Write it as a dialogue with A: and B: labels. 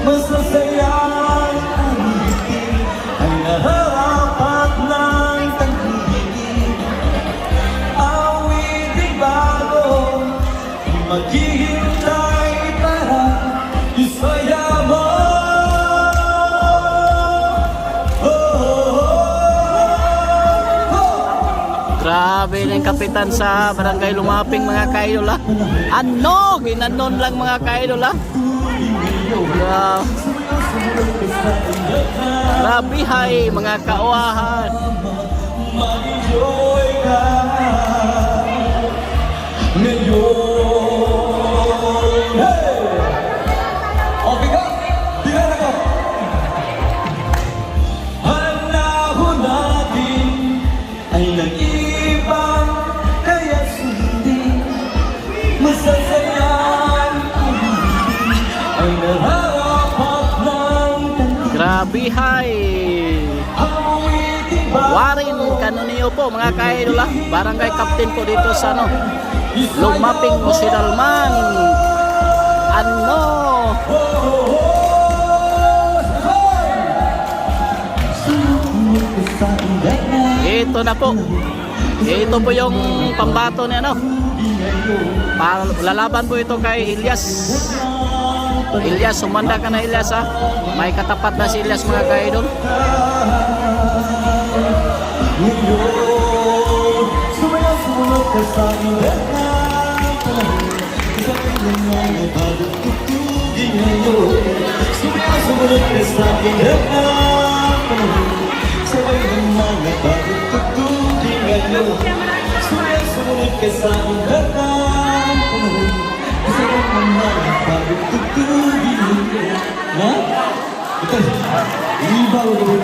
A: Masasayang awitin ay naharapat ng tanghiling. Awitin bago maghihintay para isaya mo.
B: Grabe na yung kapitan sa Barangay Lumaping mga kaidol ha. Ano? Ginanon lang mga kaidol ha. Grabe hay mga kauahan.
A: Mag-enjoy ka ngayon. Hey! O, bigat! Bigat ako! Panahon natin ay nag-iba, kaya sundin masasayang ay naharapat ng tangkilik.
B: Grabe hay. Warin Kanuniyo po mga kaidol ha. Barangay Captain po dito sa ano, Lumaping Musidalman. Ano? Ito na po. Ito po yung pambato ni ano. Lalaban po ito kay Ilyas. Ilyas, sumanda ka na Ilyas ha. May katapat na si Ilyas mga kaidol.
A: Sumunod ka sa ilang pagtutugin ngayon. Sumunod ka sa ilang sabay ng mga pagtutugin ngayon. Sumunod ka sa ilang sabay ng mga pagtutugin ngayon. Na? Ito, iba ko